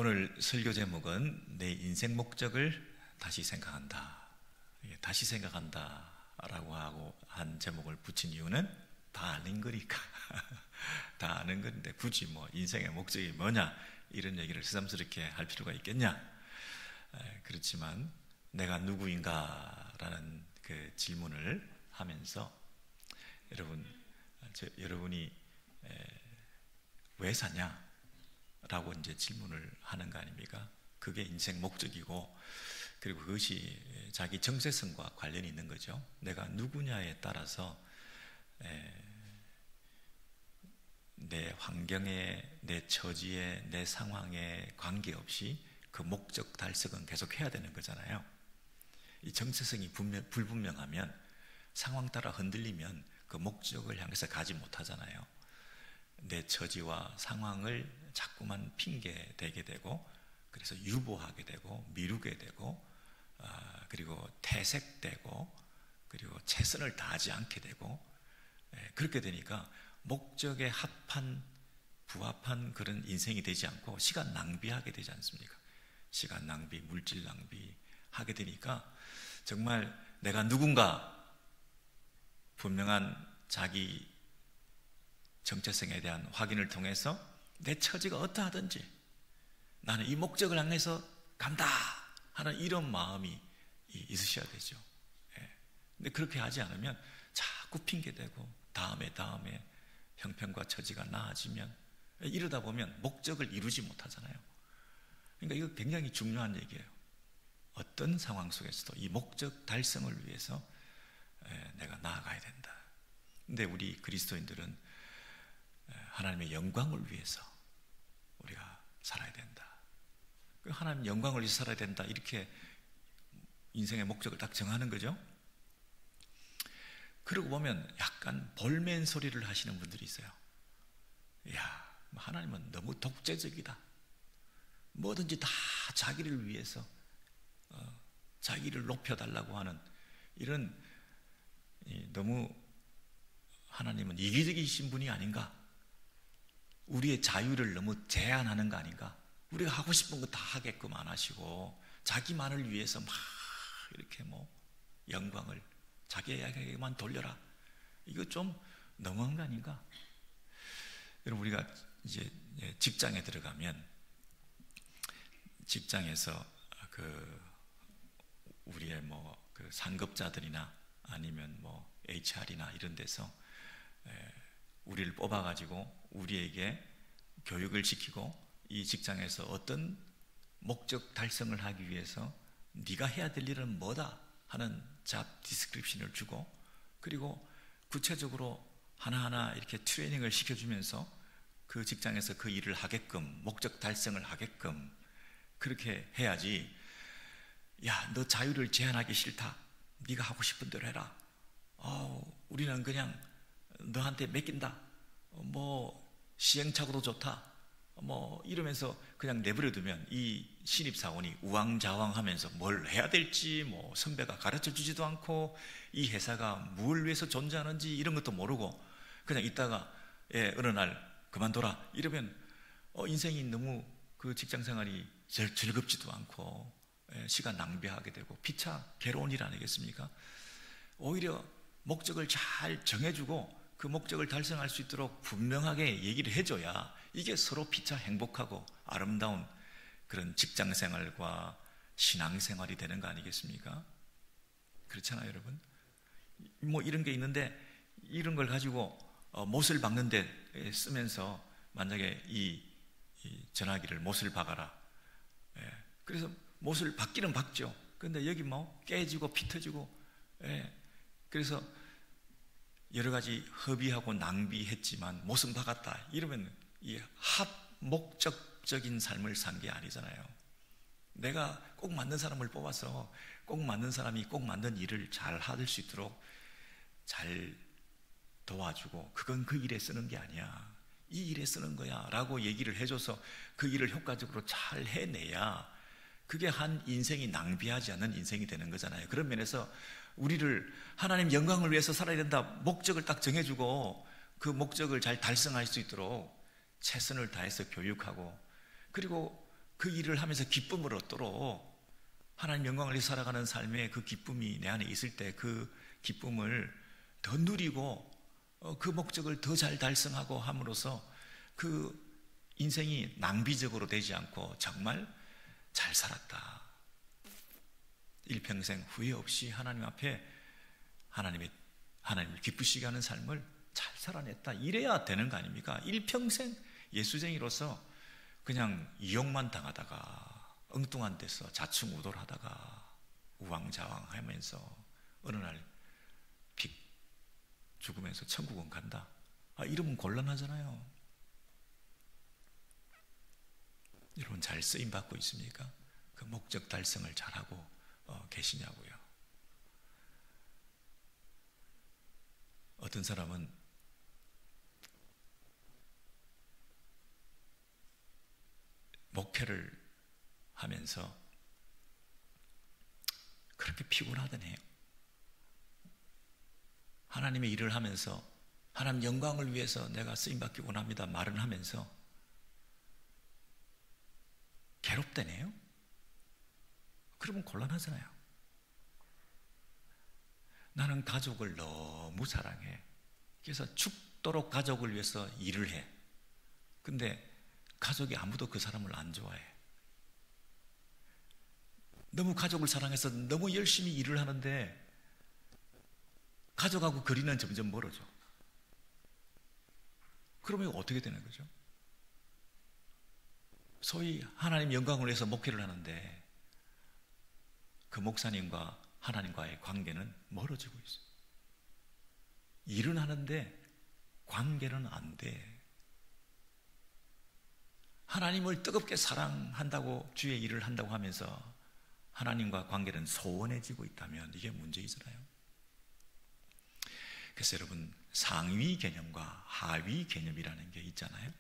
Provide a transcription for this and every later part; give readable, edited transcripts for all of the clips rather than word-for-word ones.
오늘 설교 제목은 내 인생 목적을 다시 생각한다. 다시 생각한다 라고 하고 한 제목을 붙인 이유는 다 아는 거니까. 다 아는 건데 굳이 뭐 인생의 목적이 뭐냐 이런 얘기를 새삼스럽게 할 필요가 있겠냐. 그렇지만 내가 누구인가 라는 그 질문을 하면서 여러분이 왜 사냐 라고 이제 질문을 하는 거 아닙니까? 그게 인생 목적이고, 그리고 그것이 자기 정체성과 관련이 있는 거죠. 내가 누구냐에 따라서 내 환경에, 내 처지에, 내 상황에 관계없이 그 목적 달성은 계속 해야 되는 거잖아요. 이 정체성이 불분명하면, 상황 따라 흔들리면 그 목적을 향해서 가지 못하잖아요. 내 처지와 상황을 자꾸만 핑계 대게 되고, 그래서 유보하게 되고 미루게 되고, 그리고 퇴색되고, 그리고 최선을 다하지 않게 되고, 그렇게 되니까 목적에 부합한 그런 인생이 되지 않고 시간 낭비하게 되지 않습니까? 시간 낭비, 물질 낭비 하게 되니까 정말 내가 누군가 분명한 자기 정체성에 대한 확인을 통해서 내 처지가 어떠하든지 나는 이 목적을 향해서 간다 하는 이런 마음이 있으셔야 되죠. 근데 그렇게 하지 않으면 자꾸 핑계대고 다음에 형편과 처지가 나아지면, 이러다 보면 목적을 이루지 못하잖아요. 그러니까 이거 굉장히 중요한 얘기예요. 어떤 상황 속에서도 이 목적 달성을 위해서 내가 나아가야 된다. 근데 우리 그리스도인들은 하나님의 영광을 위해서 우리가 살아야 된다. 하나님 영광을 위해서 살아야 된다. 이렇게 인생의 목적을 딱 정하는 거죠. 그러고 보면 약간 볼멘 소리를 하시는 분들이 있어요. 야, 하나님은 너무 독재적이다. 뭐든지 다 자기를 위해서 자기를 높여달라고 하는 이런, 너무 하나님은 이기적이신 분이 아닌가? 우리의 자유를 너무 제한하는 거 아닌가? 우리가 하고 싶은 거 다 하게끔 안 하시고 자기만을 위해서 막 이렇게 영광을 자기에게만 돌려라. 이거 좀 너무한 거 아닌가? 여러분, 우리가 이제 직장에 들어가면 직장에서 우리의 그 상급자들이나 아니면 HR이나 이런 데서 우리를 뽑아가지고 우리에게 교육을 시키고 이 직장에서 어떤 목적 달성을 하기 위해서 네가 해야 될 일은 뭐다 하는 잡 디스크립션을 주고, 그리고 구체적으로 하나하나 이렇게 트레이닝을 시켜주면서 그 직장에서 그 일을 하게끔, 목적 달성을 하게끔 그렇게 해야지. 야, 너 자유를 제한하기 싫다. 네가 하고 싶은 대로 해라. 우리는 그냥 너한테 맡긴다. 시행착오도 좋다. 이러면서 그냥 내버려두면 이 신입사원이 우왕좌왕하면서 뭘 해야 될지 선배가 가르쳐 주지도 않고 이 회사가 뭘 위해서 존재하는지 이런 것도 모르고 그냥 있다가 어느 날 그만둬라 이러면 인생이 너무 그 직장생활이 즐겁지도 않고 시간 낭비하게 되고 피차 괴로운 일 아니겠습니까? 오히려 목적을 잘 정해주고 그 목적을 달성할 수 있도록 분명하게 얘기를 해줘야 이게 서로 피차 행복하고 아름다운 그런 직장생활과 신앙생활이 되는 거 아니겠습니까? 그렇잖아요, 여러분. 이런 게 있는데 이런 걸 가지고 못을 박는 데 쓰면서 만약에 이 전화기를 못을 박아라. 그래서 못을 박기는 박죠. 근데 여기 깨지고 피터지고, 그래서 여러 가지 허비하고 낭비했지만 못은 박았다. 이러면 이 합목적적인 삶을 산 게 아니잖아요. 내가 꼭 맞는 사람을 뽑아서 꼭 맞는 사람이 꼭 맞는 일을 잘 할 수 있도록 잘 도와주고, 그건 그 일에 쓰는 게 아니야. 이 일에 쓰는 거야 라고 얘기를 해줘서 그 일을 효과적으로 잘 해내야 그게 한 인생이 낭비하지 않는 인생이 되는 거잖아요. 그런 면에서 우리를 하나님 영광을 위해서 살아야 된다. 목적을 딱 정해주고 그 목적을 잘 달성할 수 있도록 최선을 다해서 교육하고, 그리고 그 일을 하면서 기쁨을 얻도록 하나님 영광을 위해 살아가는 삶의 그 기쁨이 내 안에 있을 때 그 기쁨을 더 누리고 그 목적을 더 잘 달성하고 함으로써 그 인생이 낭비적으로 되지 않고 정말 잘 살았다. 일평생 후회 없이 하나님 앞에 하나님을 기쁘시게 하는 삶을 잘 살아냈다. 이래야 되는 거 아닙니까? 일평생 예수쟁이로서 그냥 이용만 당하다가 엉뚱한 데서 자충우돌하다가 우왕좌왕하면서 어느 날 픽 죽으면서 천국은 간다. 이러면 곤란하잖아요. 여러분 잘 쓰임 받고 있습니까? 그 목적 달성을 잘하고 계시냐고요. 어떤 사람은 목회를 하면서 그렇게 피곤하더네요. 하나님의 일을 하면서 하나님 영광을 위해서 내가 쓰임받기 원합니다 말은 하면서 괴롭다네요. 그러면 곤란하잖아요. 나는 가족을 너무 사랑해. 그래서 죽도록 가족을 위해서 일을 해. 근데 가족이 아무도 그 사람을 안 좋아해. 너무 가족을 사랑해서 너무 열심히 일을 하는데 가족하고 거리는 점점 멀어져. 그러면 어떻게 되는 거죠? 소위 하나님 영광을 위해서 목회를 하는데 그 목사님과 하나님과의 관계는 멀어지고 있어요. 일은 하는데 관계는 안 돼. 하나님을 뜨겁게 사랑한다고 주의 일을 한다고 하면서 하나님과 관계는 소원해지고 있다면 이게 문제이잖아요. 그래서 여러분 상위 개념과 하위 개념이라는 게 있잖아요.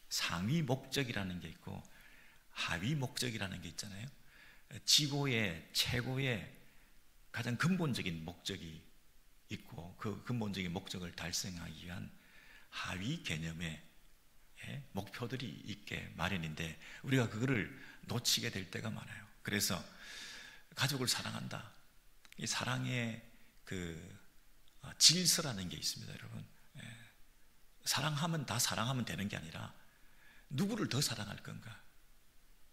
상위 목적이라는 게 있고 하위 목적이라는 게 있잖아요. 지고의 최고의 가장 근본적인 목적이 있고 그 근본적인 목적을 달성하기 위한 하위 개념의 목표들이 있게 마련인데 우리가 그거를 놓치게 될 때가 많아요. 그래서 가족을 사랑한다. 이 사랑의 그 질서라는 게 있습니다, 여러분. 사랑하면 다 사랑하면 되는 게 아니라 누구를 더 사랑할 건가?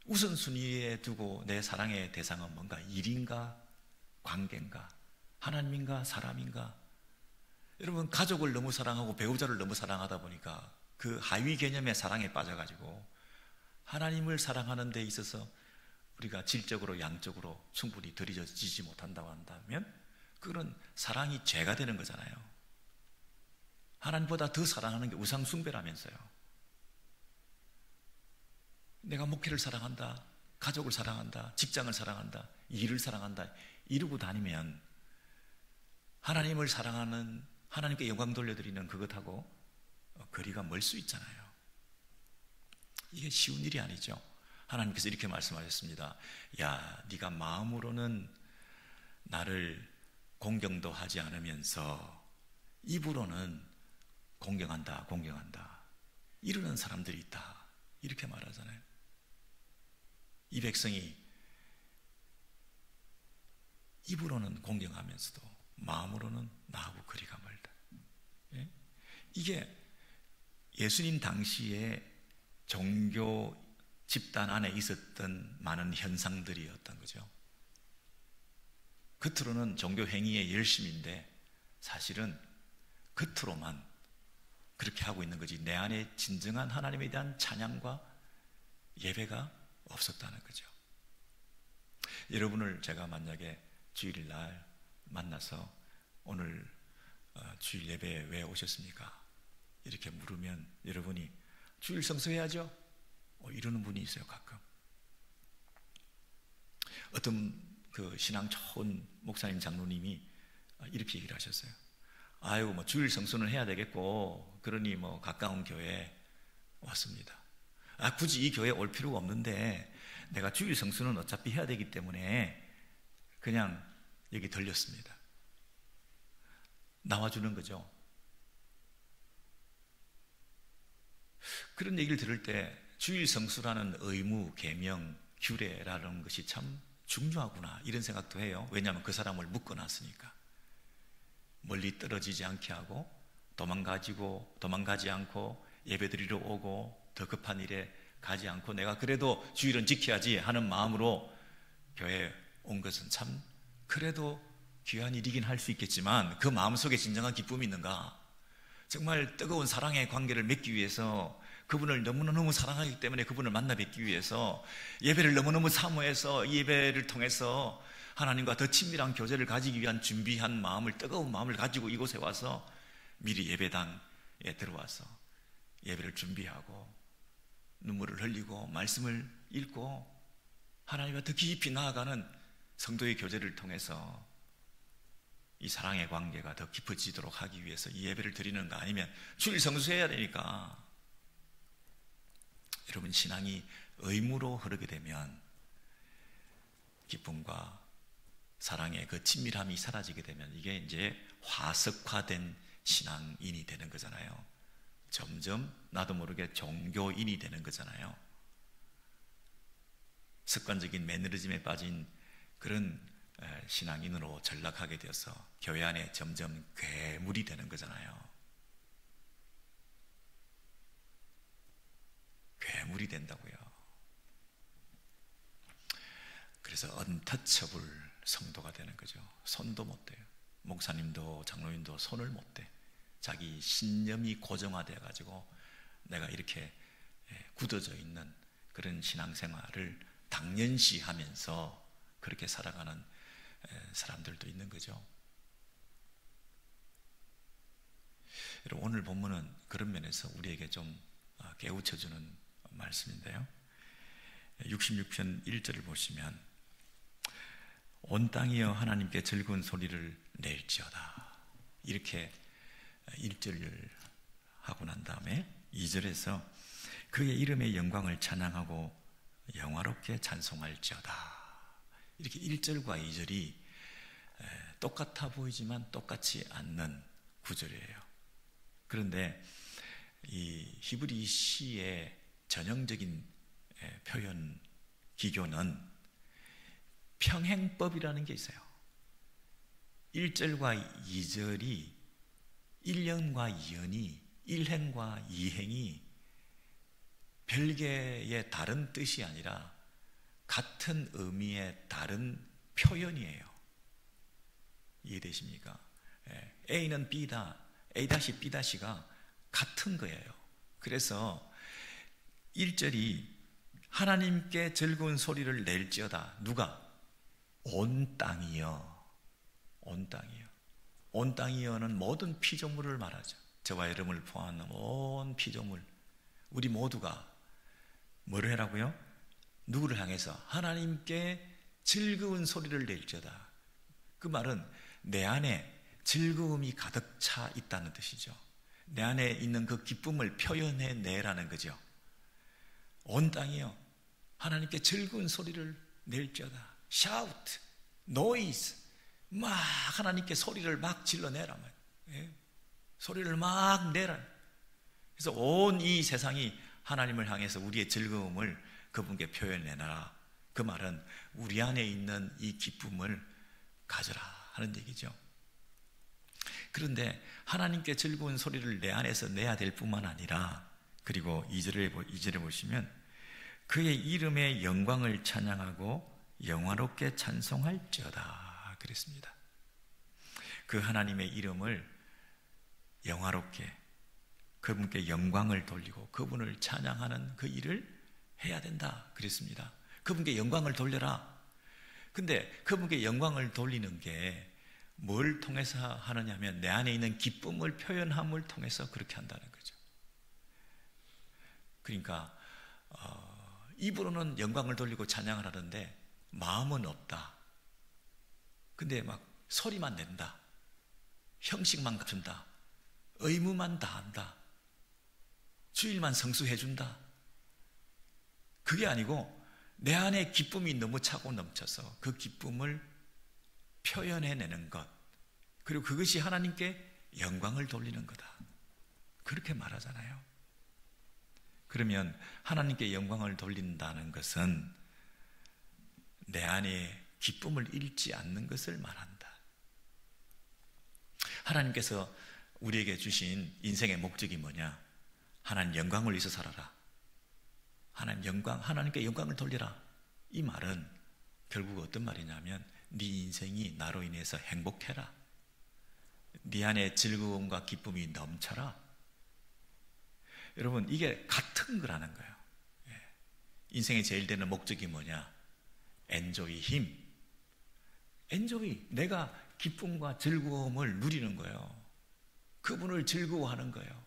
우선순위에 두고 내 사랑의 대상은 뭔가? 일인가? 관계인가? 하나님인가? 사람인가? 여러분 가족을 너무 사랑하고 배우자를 너무 사랑하다 보니까 그 하위 개념의 사랑에 빠져가지고 하나님을 사랑하는 데 있어서 우리가 질적으로 양적으로 충분히 들여지지 못한다고 한다면 그런 사랑이 죄가 되는 거잖아요. 하나님보다 더 사랑하는 게 우상숭배라면서요. 내가 목회를 사랑한다, 가족을 사랑한다, 직장을 사랑한다, 일을 사랑한다 이러고 다니면 하나님을 사랑하는, 하나님께 영광 돌려드리는 그것하고 거리가 멀 수 있잖아요. 이게 쉬운 일이 아니죠. 하나님께서 이렇게 말씀하셨습니다. 야, 네가 마음으로는 나를 공경도 하지 않으면서 입으로는 공경한다 이러는 사람들이 있다, 이렇게 말하잖아요. 이 백성이 입으로는 공경하면서도 마음으로는 나하고 거리가 멀다. 예? 이게 예수님 당시에 종교 집단 안에 있었던 많은 현상들이었던 거죠. 겉으로는 종교 행위의 열심인데 사실은 겉으로만 그렇게 하고 있는 거지 내 안에 진정한 하나님에 대한 찬양과 예배가 없었다는 거죠. 여러분을 제가 만약에 주일날 만나서 오늘 주일 예배에 왜 오셨습니까? 이렇게 물으면 여러분이 주일 성수해야죠? 이러는 분이 있어요, 가끔. 어떤 그 신앙 좋은 목사님, 장로님이 이렇게 얘기를 하셨어요. 아유, 뭐 주일 성수는 해야 되겠고, 그러니 뭐 가까운 교회에 왔습니다. 굳이 이 교회에 올 필요가 없는데, 내가 주일 성수는 어차피 해야 되기 때문에 그냥 여기 들렸습니다. 나와주는 거죠. 그런 얘기를 들을 때 주일 성수라는 의무, 계명, 규례라는 것이 참 중요하구나 이런 생각도 해요. 왜냐하면 그 사람을 묶어놨으니까. 멀리 떨어지지 않게 하고 도망가지 않고 예배드리러 오고 더 급한 일에 가지 않고 내가 그래도 주일은 지켜야지 하는 마음으로 교회에 온 것은 참 그래도 귀한 일이긴 할 수 있겠지만 그 마음속에 진정한 기쁨이 있는가? 정말 뜨거운 사랑의 관계를 맺기 위해서 그분을 너무너무 사랑하기 때문에 그분을 만나 뵙기 위해서 예배를 너무너무 사모해서 이 예배를 통해서 하나님과 더 친밀한 교제를 가지기 위한 준비한 마음을, 뜨거운 마음을 가지고 이곳에 와서 미리 예배당에 들어와서 예배를 준비하고 눈물을 흘리고 말씀을 읽고 하나님과 더 깊이 나아가는 성도의 교제를 통해서 이 사랑의 관계가 더 깊어지도록 하기 위해서 이 예배를 드리는가, 아니면 주일 성수해야 되니까. 여러분, 신앙이 의무로 흐르게 되면 기쁨과 사랑의 그 친밀함이 사라지게 되면 이게 이제 화석화된 신앙인이 되는 거잖아요. 점점 나도 모르게 종교인이 되는 거잖아요. 습관적인 매너리즘에 빠진 그런 신앙인으로 전락하게 되어서 교회 안에 점점 괴물이 되는 거잖아요. 괴물이 된다고요. 그래서 언터처블 성도가 되는 거죠. 손도 못 대요. 목사님도 장로님도 손을 못 대. 자기 신념이 고정화되어 가지고 내가 이렇게 굳어져 있는 그런 신앙생활을 당연시하면서 그렇게 살아가는 사람들도 있는 거죠. 여러분, 오늘 본문은 그런 면에서 우리에게 좀 깨우쳐주는 말씀인데요. 66편 1절을 보시면 온 땅이여 하나님께 즐거운 소리를 낼지어다, 이렇게 1절을 하고 난 다음에 2절에서 그의 이름의 영광을 찬양하고 영화롭게 찬송할지어다, 이렇게 1절과 2절이 똑같아 보이지만 똑같지 않는 구절이에요. 그런데 이 히브리 시의 전형적인 표현 기교는 평행법이라는 게 있어요. 1절과 2절이 1년과 2년이 1행과 2행이 별개의 다른 뜻이 아니라 같은 의미의 다른 표현이에요. 이해되십니까? A는 B다, A-B'가 같은 거예요. 그래서 1절이 하나님께 즐거운 소리를 낼지어다. 누가? 온 땅이여. 온 땅이여. 온 땅이여는 모든 피조물을 말하죠. 저와 여러분을 포함한 온 피조물, 우리 모두가 뭐를 해라고요? 누구를 향해서? 하나님께 즐거운 소리를 낼지어다. 그 말은 내 안에 즐거움이 가득 차 있다는 뜻이죠. 내 안에 있는 그 기쁨을 표현해 내라는 거죠. 온 땅이여 하나님께 즐거운 소리를 낼지어다. shout, noise, 막 하나님께 소리를 막 질러내라. 소리를 막 내라. 그래서 온 이 세상이 하나님을 향해서 우리의 즐거움을 그분께 표현해놔라. 그 말은 우리 안에 있는 이 기쁨을 가져라 하는 얘기죠. 그런데 하나님께 즐거운 소리를 내 안에서 내야 될 뿐만 아니라, 그리고 2절에 보시면 그의 이름의 영광을 찬양하고 영화롭게 찬송할지어다 그랬습니다. 그 하나님의 이름을 영화롭게, 그분께 영광을 돌리고 그분을 찬양하는 그 일을 해야 된다 그랬습니다. 그분께 영광을 돌려라. 근데 그분께 영광을 돌리는 게 뭘 통해서 하느냐면 내 안에 있는 기쁨을 표현함을 통해서 그렇게 한다는 거죠. 그러니까 입으로는 영광을 돌리고 찬양을 하는데 마음은 없다. 근데 막 소리만 낸다. 형식만 갖춘다. 의무만 다한다. 주일만 성수해준다. 그게 아니고 내 안에 기쁨이 너무 차고 넘쳐서 그 기쁨을 표현해내는 것, 그리고 그것이 하나님께 영광을 돌리는 거다. 그렇게 말하잖아요. 그러면 하나님께 영광을 돌린다는 것은 내 안에 기쁨을 잃지 않는 것을 말한다. 하나님께서 우리에게 주신 인생의 목적이 뭐냐? 하나님 영광을 위해서 살아라. 하나님께 영광을 돌리라. 이 말은 결국 어떤 말이냐면 네 인생이 나로 인해서 행복해라. 네 안에 즐거움과 기쁨이 넘쳐라. 여러분, 이게 같은 거라는 거예요. 인생의 제일 되는 목적이 뭐냐? 엔조이, 힘. 엔조이, 내가 기쁨과 즐거움을 누리는 거예요. 그분을 즐거워하는 거예요.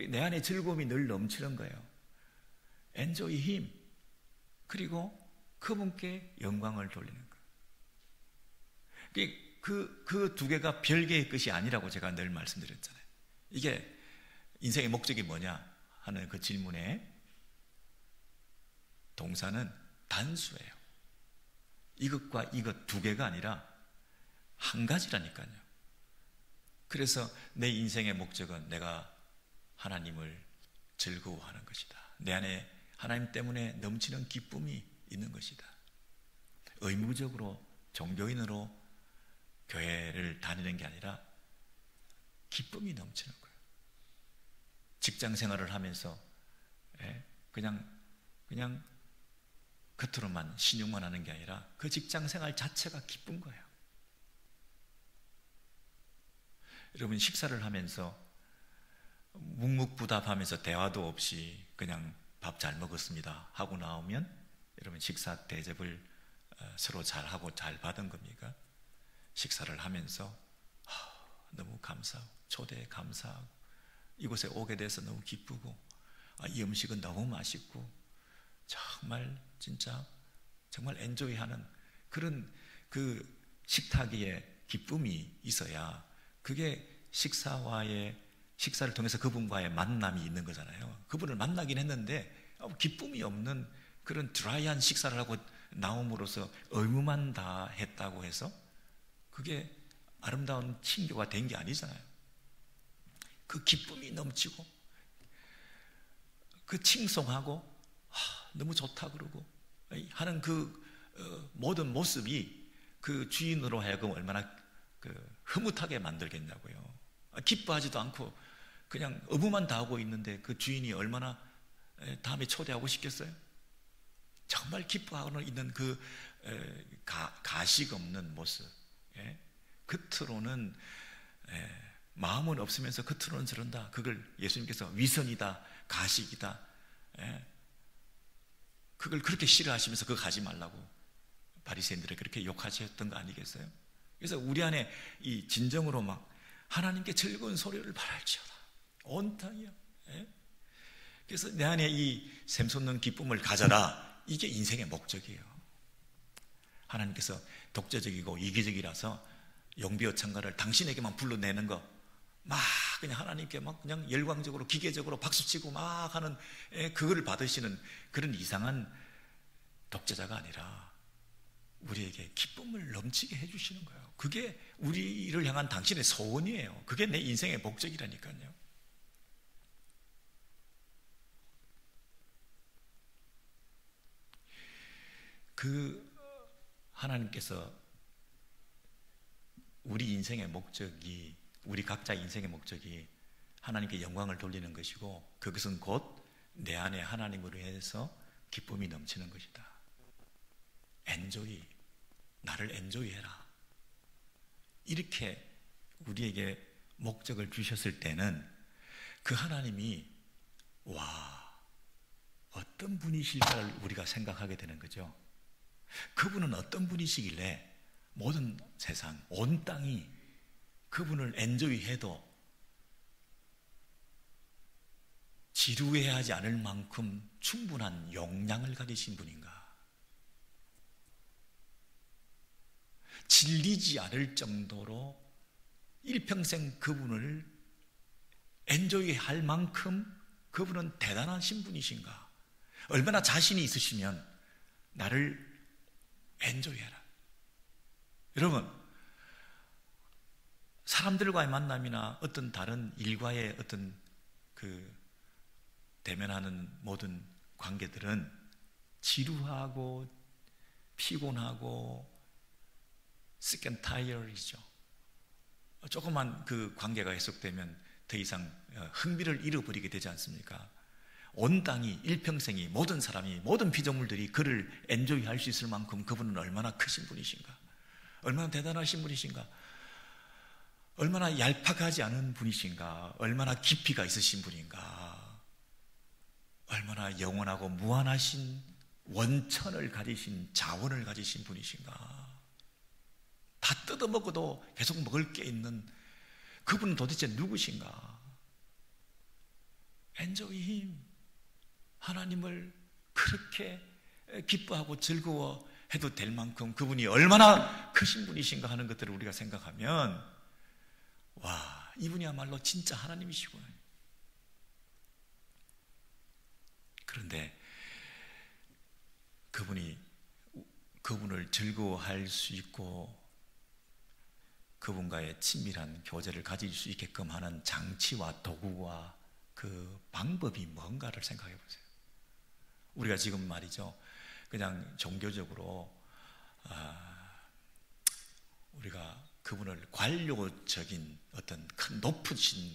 내 안에 즐거움이 늘 넘치는 거예요. 엔조이, 힘. 그리고 그분께 영광을 돌리는 거예요. 그 두 개가 별개의 것이 아니라고 제가 늘 말씀드렸잖아요. 이게 인생의 목적이 뭐냐 하는 그 질문에 동사는 단수예요. 이것과 이것 두 개가 아니라 한 가지라니까요. 그래서 내 인생의 목적은 내가 하나님을 즐거워하는 것이다. 내 안에 하나님 때문에 넘치는 기쁨이 있는 것이다. 의무적으로 종교인으로 교회를 다니는 게 아니라 기쁨이 넘치는 거예요. 직장 생활을 하면서 그냥 겉으로만 신용만 하는 게 아니라 그 직장 생활 자체가 기쁜 거예요. 여러분, 식사를 하면서 묵묵부답하면서 대화도 없이 그냥 밥 잘 먹었습니다 하고 나오면 여러분 식사 대접을 서로 잘하고 잘 받은 겁니까? 식사를 하면서 너무 감사하고 초대에 감사하고 이곳에 오게 돼서 너무 기쁘고 이 음식은 너무 맛있고 정말 진짜 정말 엔조이하는 그런 그 식탁 위에 기쁨이 있어야 그게 식사를 통해서 그분과의 만남이 있는 거잖아요. 그분을 만나긴 했는데 기쁨이 없는 그런 드라이한 식사를 하고 나옴으로써 의무만 다 했다고 해서 그게 아름다운 친교가 된 게 아니잖아요. 그 기쁨이 넘치고 그 칭송하고 너무 좋다 그러고 하는 그 모든 모습이 그 주인으로 하여금 얼마나 흐뭇하게 만들겠냐고요. 기뻐하지도 않고 그냥 의무만 다하고 있는데 그 주인이 얼마나 다음에 초대하고 싶겠어요? 정말 기뻐하고 있는 그 가식 없는 모습, 겉으로는 마음은 없으면서 겉으로는 저런다. 그걸 예수님께서 위선이다, 가식이다, 그걸 그렇게 싫어하시면서 그거 가지 말라고 바리새인들을 그렇게 욕하셨던 거 아니겠어요? 그래서 우리 안에 이 진정으로 막 하나님께 즐거운 소리를 바랄지어다 온 땅이야. 그래서 내 안에 이 샘솟는 기쁨을 가져라. 이게 인생의 목적이에요. 하나님께서 독재적이고 이기적이라서 용비어 찬가를 당신에게만 불러내는 거 막 그냥 하나님께 막 그냥 열광적으로 기계적으로 박수치고 막 하는 그거를 받으시는 그런 이상한 독재자가 아니라 우리에게 기쁨을 넘치게 해주시는 거예요. 그게 우리를 향한 당신의 소원이에요. 그게 내 인생의 목적이라니까요. 그 하나님께서 우리 인생의 목적이 우리 각자 인생의 목적이 하나님께 영광을 돌리는 것이고 그것은 곧 내 안에 하나님으로 해서 기쁨이 넘치는 것이다. 엔조이, 나를 엔조이해라. 이렇게 우리에게 목적을 주셨을 때는 그 하나님이 어떤 분이실까를 우리가 생각하게 되는 거죠. 그분은 어떤 분이시길래 모든 세상, 온 땅이 그분을 엔조이해도 지루해야 하지 않을 만큼 충분한 용량을 가지신 분인가? 질리지 않을 정도로 일평생 그분을 엔조이할 만큼 그분은 대단하신 분이신가? 얼마나 자신이 있으시면 나를 엔조이해라. 여러분, 사람들과의 만남이나 어떤 다른 일과의 어떤 그 대면하는 모든 관계들은 지루하고 피곤하고 sick and tired이죠. 조금만 그 관계가 계속되면 더 이상 흥미를 잃어버리게 되지 않습니까? 온 땅이 일평생이 모든 사람이 모든 피조물들이 그를 엔조이할 수 있을 만큼 그분은 얼마나 크신 분이신가, 얼마나 대단하신 분이신가, 얼마나 얄팍하지 않은 분이신가, 얼마나 깊이가 있으신 분인가, 얼마나 영원하고 무한하신 원천을 가지신 자원을 가지신 분이신가. 다 뜯어먹어도 계속 먹을 게 있는 그분은 도대체 누구신가? Enjoy Him. 하나님을 그렇게 기뻐하고 즐거워해도 될 만큼 그분이 얼마나 크신 분이신가 하는 것들을 우리가 생각하면, 와, 이분이야말로 진짜 하나님이시구나. 그런데 그분을 즐거워할 수 있고 그분과의 친밀한 교제를 가질 수 있게끔 하는 장치와 도구와 그 방법이 뭔가를 생각해 보세요. 우리가 지금 말이죠, 그냥 종교적으로 우리가 그분을 관료적인 어떤 큰 높으신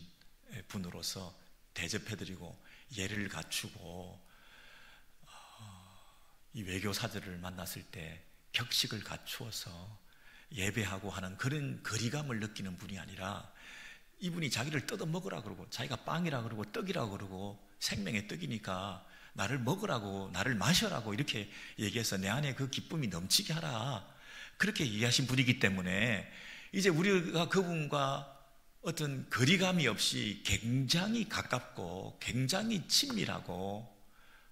분으로서 대접해드리고 예를 갖추고 이 외교사들을 만났을 때 격식을 갖추어서 예배하고 하는 그런 거리감을 느끼는 분이 아니라, 이분이 자기를 뜯어 먹으라 그러고 자기가 빵이라 그러고 떡이라 그러고 생명의 떡이니까 나를 먹으라고 나를 마셔라고 이렇게 얘기해서 내 안에 그 기쁨이 넘치게 하라, 그렇게 얘기하신 분이기 때문에 이제 우리가 그분과 어떤 거리감이 없이 굉장히 가깝고 굉장히 친밀하고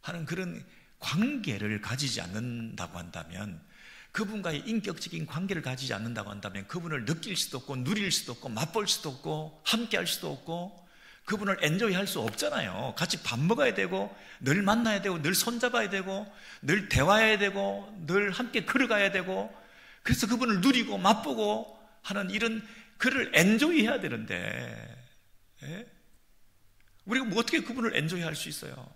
하는 그런 관계를 가지지 않는다고 한다면, 그분과의 인격적인 관계를 가지지 않는다고 한다면 그분을 느낄 수도 없고 누릴 수도 없고 맛볼 수도 없고 함께 할 수도 없고 그분을 엔조이 할 수 없잖아요. 같이 밥 먹어야 되고 늘 만나야 되고 늘 손잡아야 되고 늘 대화해야 되고 늘 함께 걸어가야 되고, 그래서 그분을 누리고 맛보고 하는 이런 그를 엔조이 해야 되는데, 예? 우리가 뭐 어떻게 그분을 엔조이 할 수 있어요?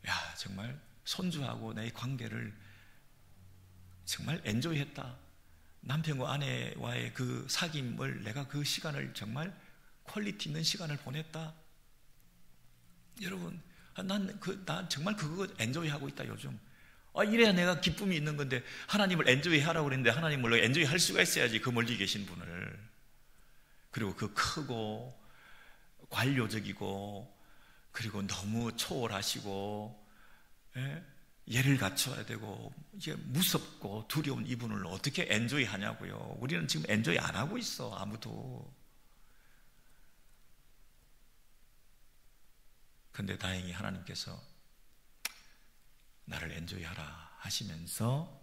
야, 정말 손주하고 내 관계를 정말 엔조이했다. 남편과 아내와의 그 사귐을 내가 그 시간을 정말 퀄리티 있는 시간을 보냈다. 여러분, 난 정말 그거 엔조이하고 있다 요즘. 이래야 내가 기쁨이 있는 건데, 하나님을 엔조이 하라고 그랬는데 하나님을 엔조이 할 수가 있어야지, 그 멀리 계신 분을. 그리고 그 크고 관료적이고 그리고 너무 초월하시고, 예? 예를 갖춰야 되고 이게 무섭고 두려운 이분을 어떻게 엔조이 하냐고요. 우리는 지금 엔조이 안 하고 있어, 아무도. 근데 다행히 하나님께서 나를 엔조이 하라 하시면서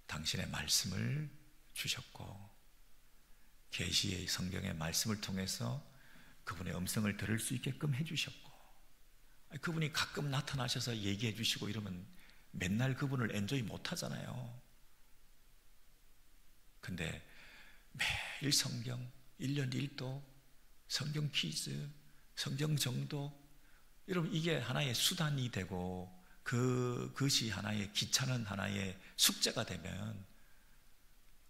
당신의 말씀을 주셨고, 계시의 성경의 말씀을 통해서 그분의 음성을 들을 수 있게끔 해주셨고, 그분이 가끔 나타나셔서 얘기해 주시고 이러면 맨날 그분을 엔조이 못 하잖아요. 근데 매일 성경, 1년 1도, 성경 퀴즈, 성경 정독, 여러분 이게 하나의 수단이 되고 그것이 하나의 귀찮은 하나의 숙제가 되면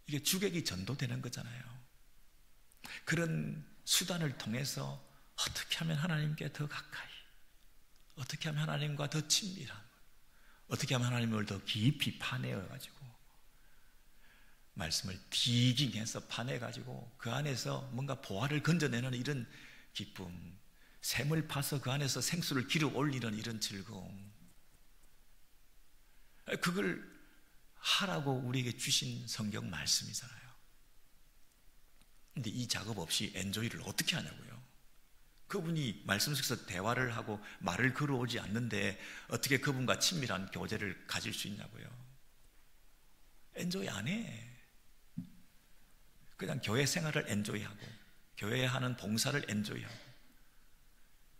이게 주객이 전도되는 거잖아요. 그런 수단을 통해서 어떻게 하면 하나님께 더 가까이, 어떻게 하면 하나님과 더 친밀한, 어떻게 하면 하나님을 더 깊이 파내어가지고 말씀을 디깅해서 파내가지고 그 안에서 뭔가 보화를 건져내는 이런 기쁨, 샘을 파서 그 안에서 생수를 기르 올리는 이런 즐거움, 그걸 하라고 우리에게 주신 성경 말씀이잖아요. 근데 이 작업 없이 엔조이를 어떻게 하냐고요. 그분이 말씀 속에서 대화를 하고 말을 걸어오지 않는데 어떻게 그분과 친밀한 교제를 가질 수 있냐고요. 엔조이 안 해. 그냥 교회 생활을 엔조이하고 교회에 하는 봉사를 엔조이하고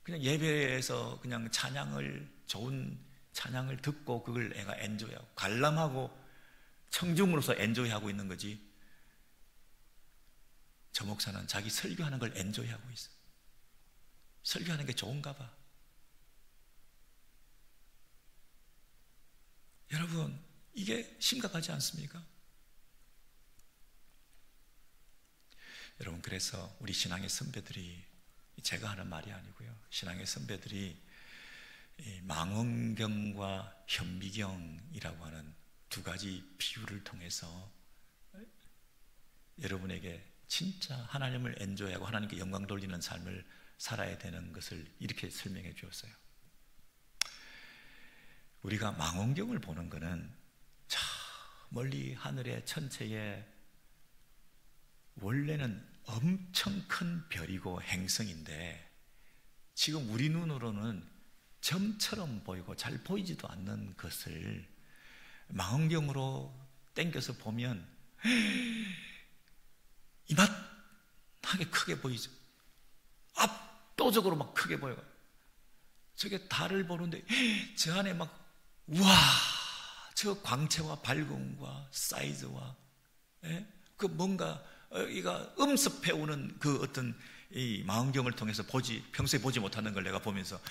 그냥 예배에서 그냥 좋은 찬양을 듣고 그걸 애가 엔조이하고 관람하고 청중으로서 엔조이하고 있는 거지, 저 목사는 자기 설교하는 걸 엔조이하고 있어. 설교하는 게 좋은가 봐. 여러분, 이게 심각하지 않습니까? 여러분, 그래서 우리 신앙의 선배들이, 제가 하는 말이 아니고요, 신앙의 선배들이 이 망원경과 현미경이라고 하는 두 가지 비유를 통해서 여러분에게 진짜 하나님을 엔조이하고 하나님께 영광 돌리는 삶을 살아야 되는 것을 이렇게 설명해 주었어요. 우리가 망원경을 보는 것은 저 멀리 하늘의 천체에 원래는 엄청 큰 별이고 행성인데 지금 우리 눈으로는 점처럼 보이고 잘 보이지도 않는 것을 망원경으로 당겨서 보면 이만하게 크게 보이죠. 압도적으로 막 크게 보여요. 저게 달을 보는데 저 안에 막 우와, 저 광채와 밝음과 사이즈와 그 뭔가 이가 음습해오는 그 어떤 이 망원경을 통해서 평소에 보지 못하는 걸 내가 보면서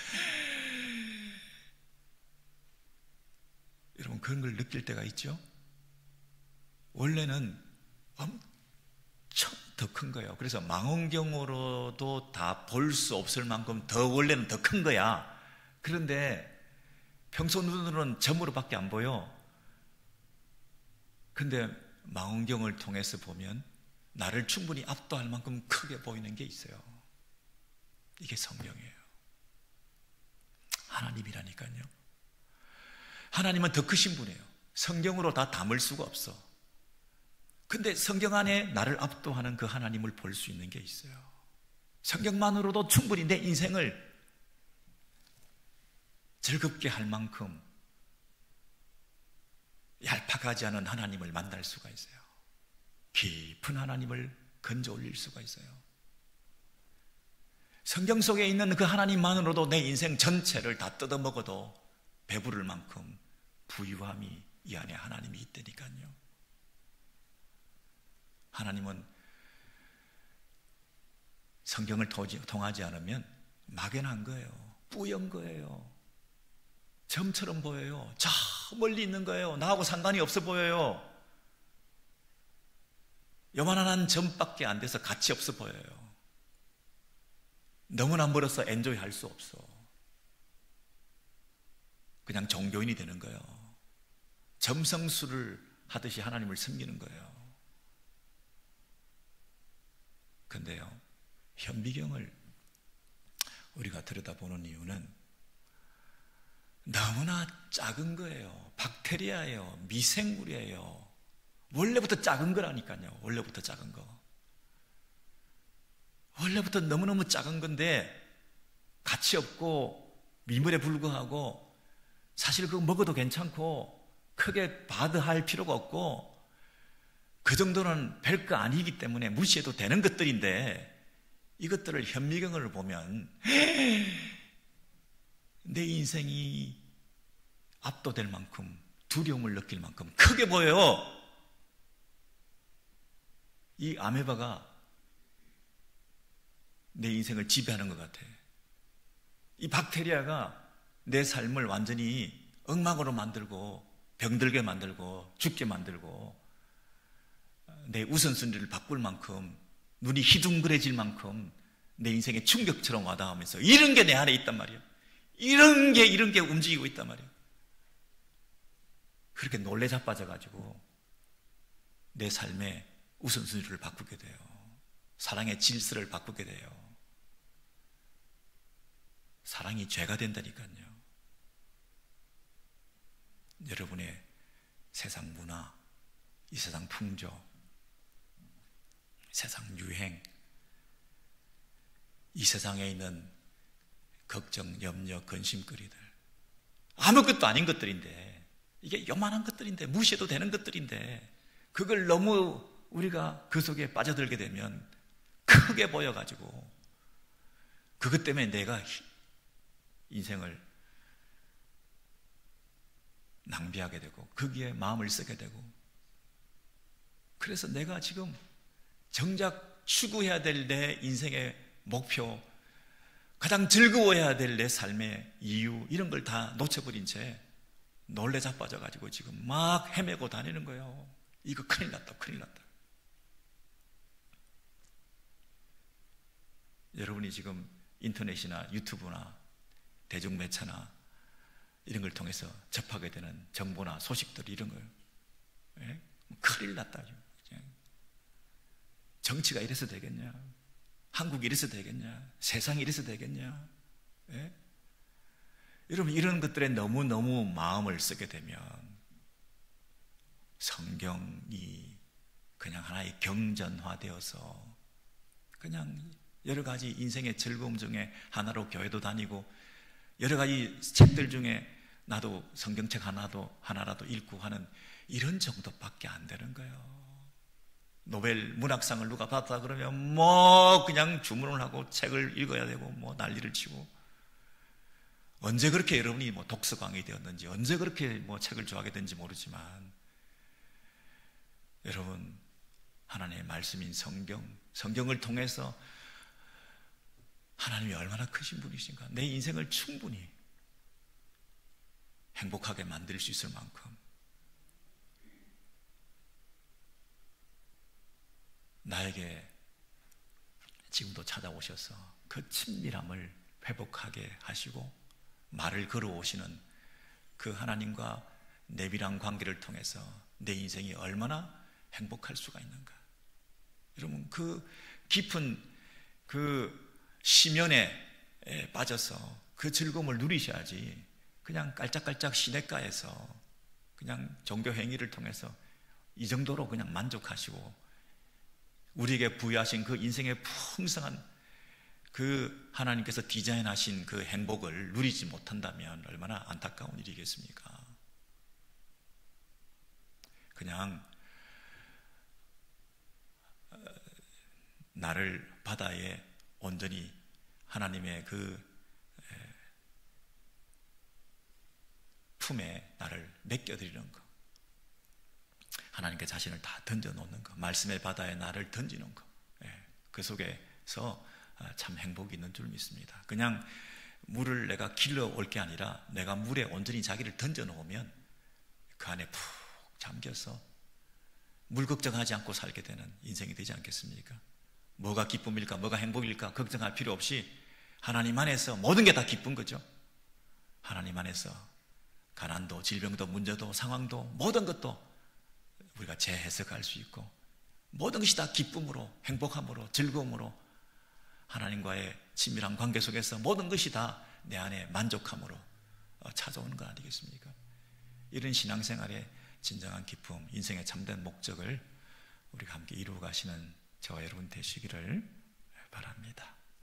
여러분, 그런 걸 느낄 때가 있죠. 원래는 엄청 더 큰 거예요. 그래서 망원경으로도 다 볼 수 없을 만큼 더 원래는 더 큰 거야. 그런데 평소 눈으로는 점으로밖에 안 보여. 근데 망원경을 통해서 보면 나를 충분히 압도할 만큼 크게 보이는 게 있어요. 이게 성경이에요. 하나님이라니까요. 하나님은 더 크신 분이에요. 성경으로 다 담을 수가 없어. 근데 성경 안에 나를 압도하는 그 하나님을 볼 수 있는 게 있어요. 성경만으로도 충분히 내 인생을 즐겁게 할 만큼 얄팍하지 않은 하나님을 만날 수가 있어요. 깊은 하나님을 건져 올릴 수가 있어요. 성경 속에 있는 그 하나님만으로도 내 인생 전체를 다 뜯어먹어도 배부를 만큼 부유함이 이 안에 하나님이 있다니까요. 하나님은 성경을 통하지 않으면 막연한 거예요. 뿌연 거예요. 점처럼 보여요. 저 멀리 있는 거예요. 나하고 상관이 없어 보여요. 요만한 점밖에 안 돼서 가치 없어 보여요. 너무나 멀어서 엔조이 할 수 없어. 그냥 종교인이 되는 거예요. 점성술을 하듯이 하나님을 섬기는 거예요. 근데요, 현미경을 우리가 들여다보는 이유는 너무나 작은 거예요. 박테리아예요. 미생물이에요. 원래부터 작은 거라니까요. 원래부터 작은 거. 원래부터 너무너무 작은 건데 가치 없고 미물에 불과하고 사실 그거 먹어도 괜찮고 크게 바드할 필요가 없고 그 정도는 별거 아니기 때문에 무시해도 되는 것들인데 이것들을 현미경을 보면 내 인생이 압도될 만큼 두려움을 느낄 만큼 크게 보여요. 이 아메바가 내 인생을 지배하는 것 같아. 이 박테리아가 내 삶을 완전히 엉망으로 만들고 병들게 만들고 죽게 만들고 내 우선순위를 바꿀 만큼 눈이 희둥그레질 만큼 내 인생에 충격처럼 와닿으면서 이런 게 내 안에 있단 말이에요. 이런 게 움직이고 있단 말이에요. 그렇게 놀래 자빠져가지고 내 삶의 우선순위를 바꾸게 돼요. 사랑의 질서를 바꾸게 돼요. 사랑이 죄가 된다니까요. 여러분의 세상 문화, 이 세상 풍조, 세상 유행, 이 세상에 있는 걱정, 염려, 근심거리들 아무것도 아닌 것들인데 이게 요만한 것들인데 무시해도 되는 것들인데 그걸 너무 우리가 그 속에 빠져들게 되면 크게 보여가지고 그것 때문에 내가 인생을 낭비하게 되고 거기에 마음을 쓰게 되고 그래서 내가 지금 정작 추구해야 될 내 인생의 목표 가장 즐거워해야 될 내 삶의 이유, 이런 걸 다 놓쳐버린 채 놀래 자빠져가지고 지금 막 헤매고 다니는 거예요. 이거 큰일 났다, 큰일 났다. 여러분이 지금 인터넷이나 유튜브나 대중매체나 이런 걸 통해서 접하게 되는 정보나 소식들, 이런 거예요. 예? 큰일 났다. 정치가 이래서 되겠냐? 한국이 이래서 되겠냐? 세상이 이래서 되겠냐? 예? 여러분, 이런 것들에 너무너무 마음을 쓰게 되면 성경이 그냥 하나의 경전화되어서 그냥 여러 가지 인생의 즐거움 중에 하나로 교회도 다니고 여러 가지 책들 중에 나도 성경책 하나라도 읽고 하는 이런 정도밖에 안 되는 거예요. 노벨 문학상을 누가 받았다 그러면 뭐 그냥 주문을 하고 책을 읽어야 되고 뭐 난리를 치고, 언제 그렇게 여러분이 뭐 독서광이 되었는지, 언제 그렇게 뭐 책을 좋아하게 된지 모르지만, 여러분, 하나님의 말씀인 성경을 통해서 하나님이 얼마나 크신 분이신가, 내 인생을 충분히 행복하게 만들 수 있을 만큼 나에게 지금도 찾아오셔서 그 친밀함을 회복하게 하시고 말을 걸어오시는 그 하나님과 내밀한 관계를 통해서 내 인생이 얼마나 행복할 수가 있는가. 여러분, 그 깊은 그 심연에 빠져서 그 즐거움을 누리셔야지 그냥 깔짝깔짝 시냇가에서 그냥 종교 행위를 통해서 이 정도로 그냥 만족하시고 우리에게 부여하신 그 인생의 풍성한 그 하나님께서 디자인하신 그 행복을 누리지 못한다면 얼마나 안타까운 일이겠습니까? 그냥 나를 바다에 온전히 하나님의 그 품에 나를 맡겨드리는 것, 하나님께 자신을 다 던져놓는 것, 말씀의 바다에 나를 던지는 것, 그 속에서 참 행복이 있는 줄 믿습니다. 그냥 물을 내가 길러올 게 아니라 내가 물에 온전히 자기를 던져놓으면 그 안에 푹 잠겨서 물 걱정하지 않고 살게 되는 인생이 되지 않겠습니까? 뭐가 기쁨일까, 뭐가 행복일까 걱정할 필요 없이 하나님 안에서 모든 게 다 기쁜 거죠. 하나님 안에서 가난도, 질병도, 문제도, 상황도, 모든 것도 우리가 재해석할 수 있고 모든 것이 다 기쁨으로, 행복함으로, 즐거움으로, 하나님과의 친밀한 관계 속에서 모든 것이 다 내 안에 만족함으로 찾아오는 거 아니겠습니까? 이런 신앙생활의 진정한 기쁨, 인생의 참된 목적을 우리가 함께 이루어 가시는 저와 여러분 되시기를 바랍니다.